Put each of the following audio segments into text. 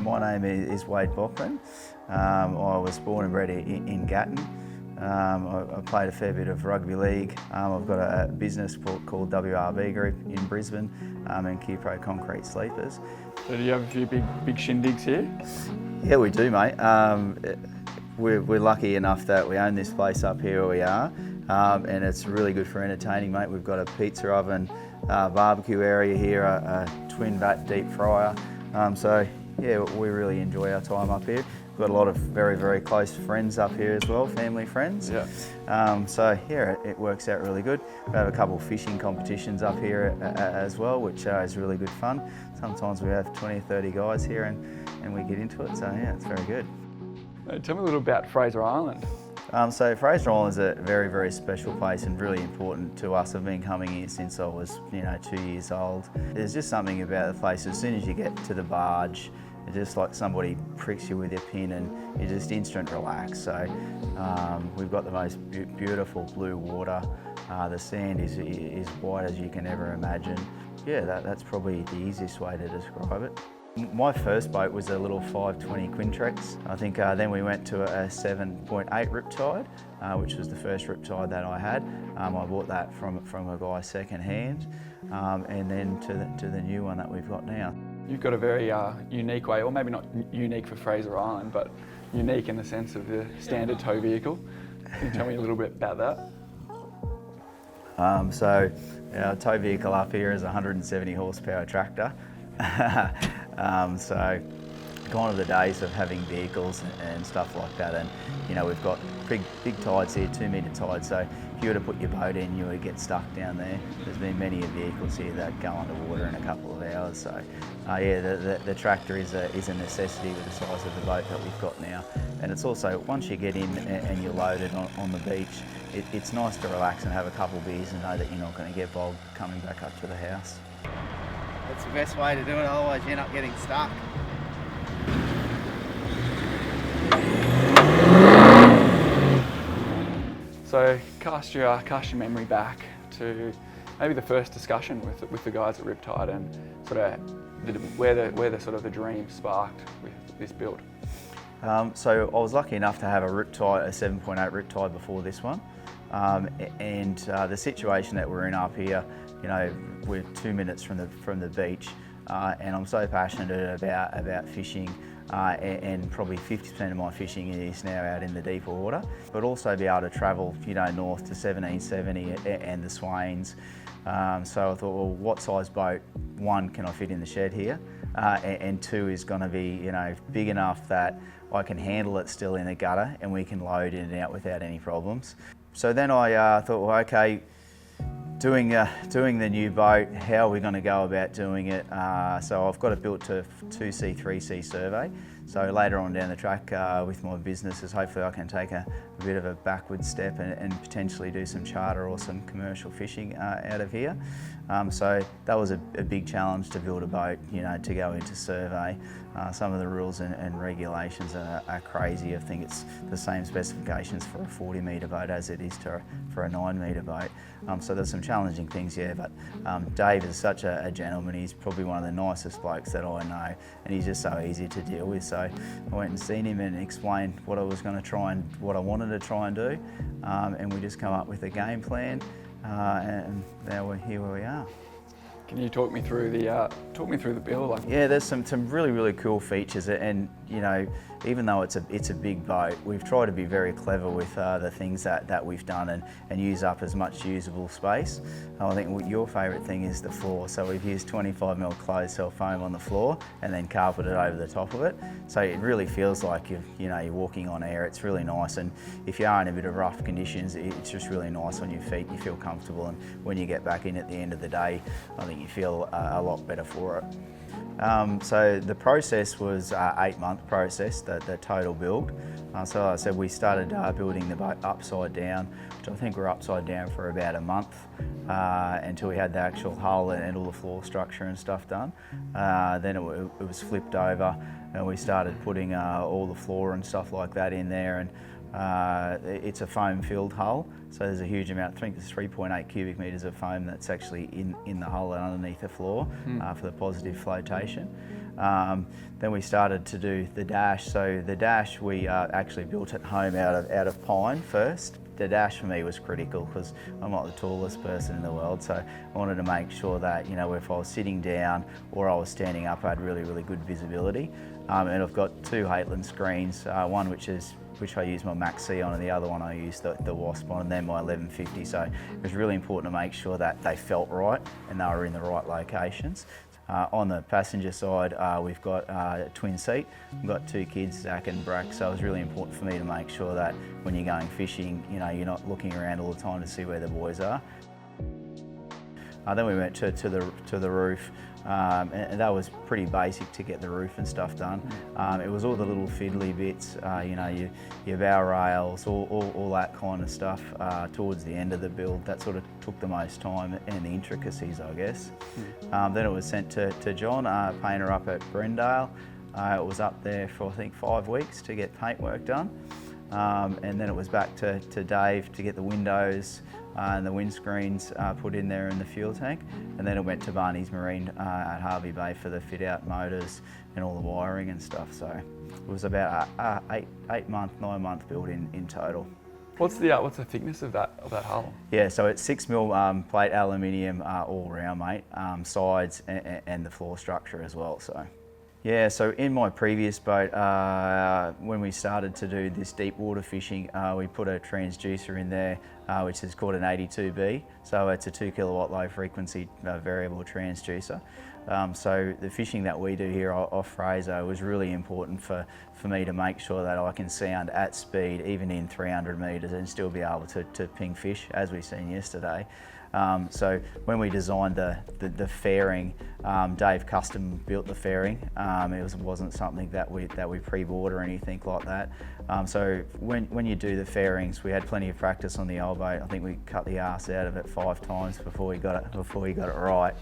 my name is Bachmann. I was born and bred in Gatton. I played a fair bit of rugby league. I've got a business called WRB Group in Brisbane and Q-Pro Concrete Sleepers. So do you have a few big shindigs here? Yeah, we do, mate. We're lucky enough that we own this place up here where we are, and it's really good for entertaining, mate. We've got a pizza oven, barbecue area here, a twin vat deep fryer. So yeah, we really enjoy our time up here. We've got a lot of very close friends up here as well, family friends. Yeah. So yeah, it works out really good. We have a couple of fishing competitions up here as well, which is really good fun. Sometimes we have 20 or 30 guys here and we get into it, so yeah, it's very good. Tell me a little about Fraser Island. So Fraser Island is a very special place and really important to us. I've been coming here since I was 2 years old. There's just something about the place. As soon as you get to the barge, it's just like somebody pricks you with a pin and you just instant relax. So we've got the most beautiful blue water. The sand is white as you can ever imagine. Yeah, that's probably the easiest way to describe it. My first boat was a little 520 Quintrex. I think then we went to a 7.8 RipTide, which was the first RipTide that I had. I bought that from a guy second hand, and then to the new one that we've got now. You've got a very unique way, or maybe not unique for Fraser Island, but unique in the sense of the standard tow vehicle. Can you tell me a little bit about that? So our tow vehicle up here is a 170 horsepower tractor. So gone are the days of having vehicles and stuff like that, and we've got big tides here, 2 metre tides, so if you were to put your boat in, you would get stuck down there. There's been many vehicles here that go underwater in a couple of hours, so yeah, the tractor is a necessity with the size of the boat that we've got now. And it's also, once you get in and you're loaded on the beach, it's nice to relax and have a couple of beers and know that you're not going to get bogged coming back up to the house. That's the best way to do it, otherwise you end up getting stuck. So cast your memory back to maybe the first discussion with the guys at RipTide and sort of where the dream sparked with this build. So I was lucky enough to have a RipTide, a 7.8 RipTide before this one, and the situation that we're in up here, we're 2 minutes from the beach, and I'm so passionate about fishing, and probably 50% of my fishing is now out in the deeper water, but also be able to travel, north to 1770 and the Swains. So I thought, well, what size boat, one, can I fit in the shed here, and two is going to be, big enough that I can handle it still in the gutter and we can load in and out without any problems. So then I thought, well, okay, doing the new boat, how are we going to go about doing it? So I've got it built to 2C, 3C survey. So later on down the track with my businesses, hopefully I can take a bit of a backward step and potentially do some charter or some commercial fishing out of here. So that was a big challenge to build a boat, to go into survey. Some of the rules and regulations are crazy. I think it's the same specifications for a 40 metre boat as it is for a 9 metre boat. So there's some challenging things here, but Dave is such a gentleman. He's probably one of the nicest blokes that I know, and he's just so easy to deal with. So I went and seen him and explained what I was going to try and what I wanted to try and do, and we just come up with a game plan, and now we're here where we are. Can you talk me through the build? Yeah, there's some really cool features, and even though it's a big boat, we've tried to be very clever with the things that we've done and use up as much usable space. I think your favourite thing is the floor, so we've used 25mm closed cell foam on the floor and then carpeted over the top of it, so it really feels like you're walking on air. It's really nice, and if you are in a bit of rough conditions, it's just really nice on your feet. You feel comfortable, and when you get back in at the end of the day, I think you feel a lot better for it. So the process was an 8-month process, the total build. So like I said, we started building the boat upside down, which I think we're upside down for about a month, until we had the actual hull and all the floor structure and stuff done. Then it was flipped over and we started putting all the floor and stuff like that in there, and It's a foam-filled hull, so there's a huge amount. I think there's 3.8 cubic metres of foam that's actually in the hull and underneath the floor for the positive flotation. Then we started to do the dash. So the dash we actually built at home out of pine first. The dash for me was critical because I'm not the tallest person in the world, so I wanted to make sure that, you know, if I was sitting down or I was standing up, I had really, really good visibility. And I've got two Maitland screens, one which I use my Max C on, and the other one I use the Wasp on, and then my 1150. So it was really important to make sure that they felt right and they were in the right locations. On the passenger side, we've got a twin seat. We've got two kids, Zach and Brack, so it was really important for me to make sure that when you're going fishing, you know, you're not looking around all the time to see where the boys are. Then we went to the roof, and that was pretty basic to get the roof and stuff done. It was all the little fiddly bits, you know, your bow rails, all that kind of stuff towards the end of the build. That sort of took the most time, and the intricacies, I guess. Then it was sent to John, painter up at Brendale. It was up there for I think 5 weeks to get paintwork done. And then it was back to Dave to get the windows and the windscreens put in there in the fuel tank. And then it went to Barney's Marine at Harvey Bay for the fit out motors and all the wiring and stuff. So it was about a 9-month build in total. What's the thickness of that hull? Yeah, so it's 6mm plate aluminium all round, mate. Sides and the floor structure as well. So. Yeah, so in my previous boat, when we started to do this deep water fishing, we put a transducer in there, which is called an 82B. So it's a 2 kilowatt low frequency variable transducer. So the fishing that we do here off Fraser was really important for me to make sure that I can sound at speed, even in 300 metres, and still be able to ping fish, as we seen yesterday. So when we designed the fairing, Dave custom built the fairing. It wasn't something that we pre-bought or anything like that. So when you do the fairings, we had plenty of practice on the old boat. I think we cut the arse out of it 5 times before we got it right.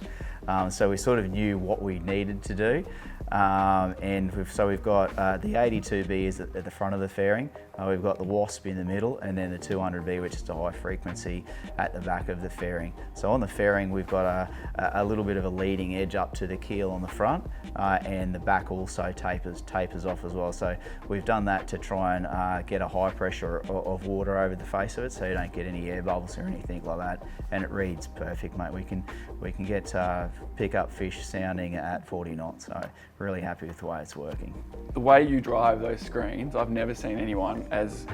So we sort of knew what we needed to do. And we've got the 82B is at the front of the fairing. We've got the Wasp in the middle, and then the 200B, which is a high frequency, at the back of the fairing. So on the fairing, we've got a little bit of a leading edge up to the keel on the front, and the back also tapers off as well. So we've done that to try and get a high pressure of water over the face of it, so you don't get any air bubbles or anything like that. And it reads perfect, mate. We can get pick up fish sounding at 40 knots. So really happy with the way it's working. The way you drive those screens, I've never seen anyone as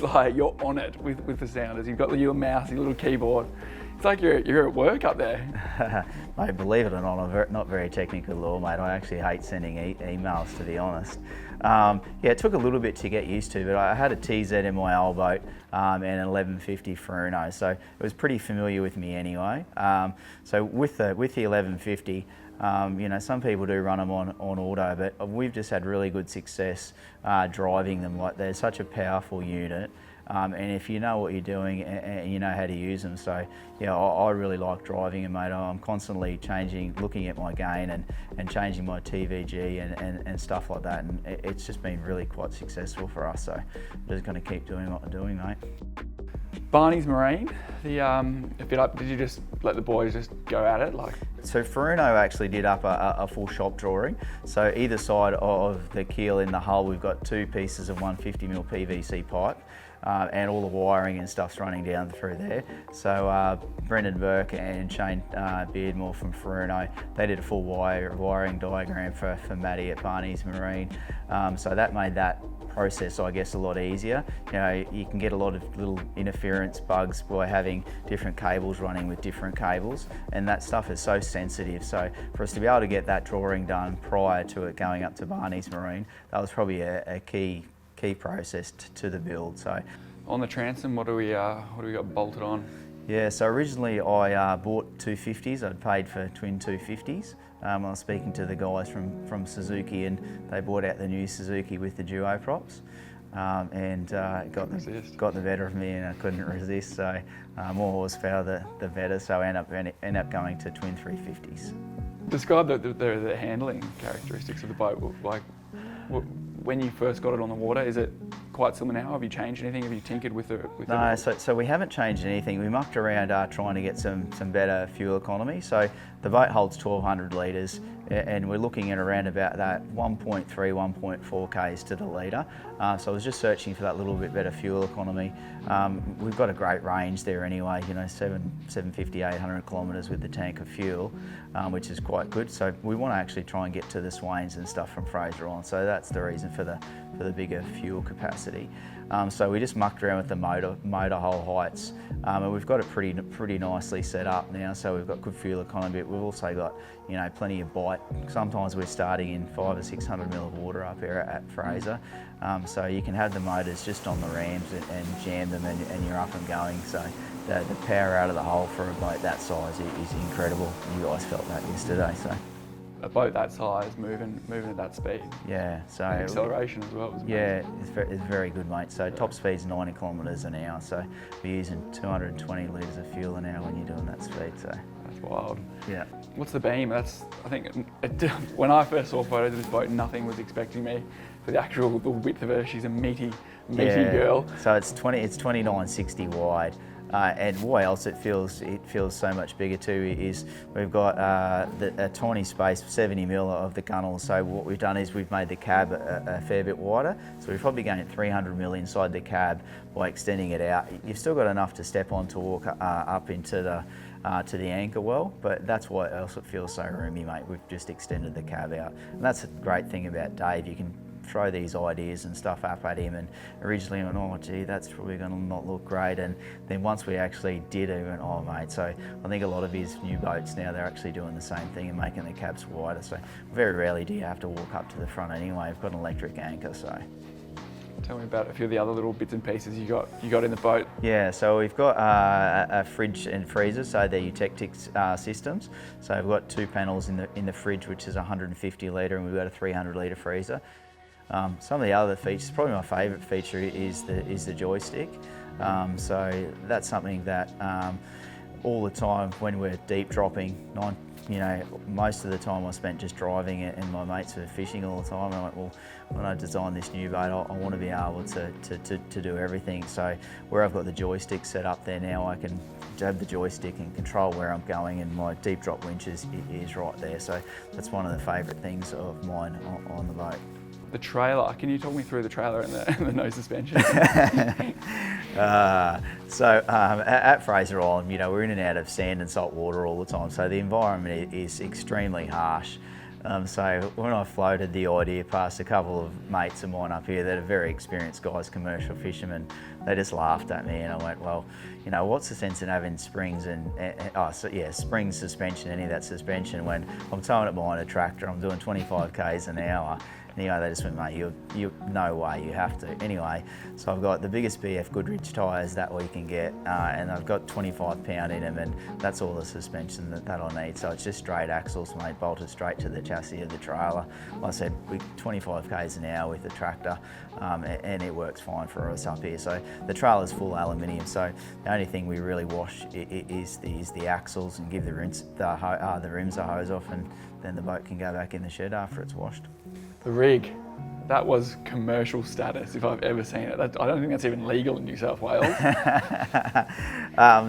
like you're on it with the sounders. You've got your mouse, your little keyboard. It's like you're at work up there. Mate, believe it or not, I'm not very technical at all, mate. I actually hate sending emails, to be honest. Yeah, it took a little bit to get used to, but I had a TZ in my old boat and an 1150 Fruno, so it was pretty familiar with me anyway. So with the 1150, you know, some people do run them on auto, but we've just had really good success driving them. Like, they're such a powerful unit, and if you know what you're doing and you know how to use them, so yeah, I really like driving them, mate. I'm constantly looking at my gain and changing my TVG and stuff like that, and it's just been really quite successful for us. So I'm just going to keep doing what I'm doing, mate. Barney's Marine, did you just let the boys just go at it? So Fruno actually did up a full shop drawing. So either side of the keel in the hull, we've got 2 pieces of 150mm PVC pipe, and all the wiring and stuff's running down through there. So Brendan Burke and Shane Beardmore from Fruno, they did a full wiring diagram for Maddie at Barney's Marine. So that made that process, I guess, a lot easier. You know, you can get a lot of little interference bugs by having different cables running with different cables, and that stuff is so sensitive. So for us to be able to get that drawing done prior to it going up to Barney's Marine, that was probably a key process to the build. So on the Transom, what do we got bolted on? Yeah, so originally I bought 250s. I'd paid for twin 250s. I was speaking to the guys from Suzuki, and they brought out the new Suzuki with the duo props, and got the better of me, and I couldn't resist. So more horsepower, the better. So I end up going to twin 350s. Describe the handling characteristics of the boat. Like, when you first got it on the water, is it quite similar now? Have you changed anything? Have you tinkered with the? No, so we haven't changed anything. We mucked around trying to get some better fuel economy. So the boat holds 1,200 litres, and we're looking at around about that 1.3, 1.4 k's to the litre. So I was just searching for that little bit better fuel economy. We've got a great range there anyway. 750, 800 kilometres with the tank of fuel, which is quite good. So we want to actually try and get to the Swains and stuff from Fraser Island. So that's the reason for the bigger fuel capacity. So we just mucked around with the motor hull heights, and we've got it pretty nicely set up now. So we've got good fuel economy. We've also got plenty of bite. Sometimes we're starting in 500 or 600 mil of water up here at Fraser. So you can have the motors just on the rams and jam them, and you're up and going. So the power out of the hull for a boat that size is incredible. You guys felt that yesterday. So. A boat that size, moving at that speed. Yeah, so and acceleration as well. Yeah, it's very good, mate. So top speed's 90 kilometres an hour. So we're using 220 litres of fuel an hour when you're doing that speed. So that's wild. Yeah. What's the beam? I think when I first saw photos of this boat, nothing was expecting me for the width of her. She's a meaty girl. So it's 2960 wide. And why else it feels so much bigger too is we've got a tiny space, 70 mil of the gunnel. So what we've done is we've made the cab a fair bit wider. So we're probably going at 300 mil inside the cab by extending it out. You've still got enough to step on to walk up into to the anchor well, but that's why else it feels so roomy, mate. We've just extended the cab out, and that's a great thing about Dave. You can throw these ideas and stuff up at him, and originally he went, oh gee, that's probably going to not look great, and then once we actually did it, he went, oh mate. So I think a lot of his new boats now, they're actually doing the same thing and making the cabs wider. So very rarely do you have to walk up to the front anyway. We've got an electric anchor. So tell me about a few of the other little bits and pieces you got in the boat. Yeah, so we've got a fridge and freezer, so they're Eutectic systems. So we've got two panels in the fridge, which is 150 litre, and we've got a 300 litre freezer. Some of the other features, probably my favourite feature is the joystick. So that's something that all the time when we're deep dropping, most of the time I spent just driving it, and my mates were fishing all the time. And I went, well, when I designed this new boat, I want to be able to do everything. So where I've got the joystick set up there now, I can jab the joystick and control where I'm going, and my deep drop winch is right there. So that's one of the favourite things of mine on the boat. The trailer, can you talk me through the trailer and the no suspension? At Fraser Island, we're in and out of sand and salt water all the time, so the environment is extremely harsh. So when I floated the idea past a couple of mates of mine up here that are very experienced guys, commercial fishermen, they just laughed at me, and I went, well, what's the sense in having springs springs, suspension, any of that suspension when I'm towing it behind a tractor, I'm doing 25 k's an hour. Anyway, they just went, mate, you no way, you have to. Anyway, so I've got the biggest BF Goodrich tyres that we can get, and I've got 25 pound in them, and that's all the suspension that I need. So it's just straight axles, mate, bolted straight to the chassis of the trailer. Like I said, 25 k's an hour with the tractor, and it works fine for us up here. So the trailer's full aluminium, so the only thing we really wash is the axles and give the rims a hose off, and then the boat can go back in the shed after it's washed. The rig, that was commercial status if I've ever seen it. I don't think that's even legal in New South Wales.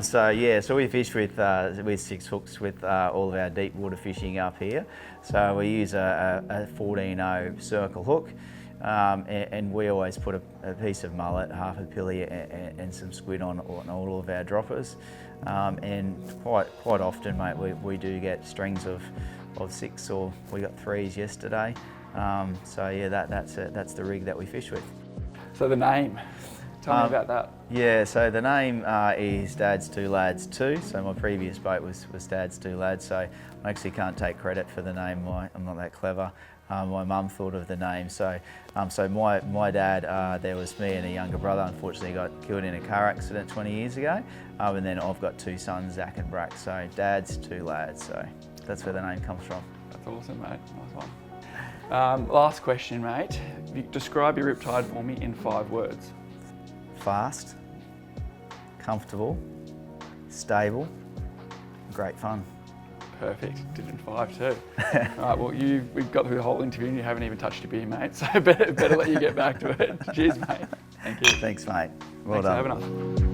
So we fish with 6 hooks with all of our deep water fishing up here. So we use a 14-0 circle hook, and we always put a piece of mullet, half a pilly, and some squid on all of our droppers. And quite often, mate, we do get strings of 6, or we got 3s yesterday. That's the rig that we fish with. So the name, tell me about that. Yeah, so the name is Dad's Two Lads 2. So my previous boat was Dad's Two Lads, so I actually can't take credit for the name. I'm not that clever. My mum thought of the name. So my dad, there was me and a younger brother, unfortunately got killed in a car accident 20 years ago. And then I've got 2 sons, Zach and Brack. So Dad's Two Lads, so that's where the name comes from. That's awesome, mate, nice one. Last question, mate. Describe your RipTide for me in 5 words. Fast, comfortable, stable, great fun. Perfect. Did it in 5 too. All right, well, we've got through the whole interview and you haven't even touched your beer, mate. So better let you get back to it. Cheers, mate. Thank you. Thanks, mate. Well Thanks done. for having us.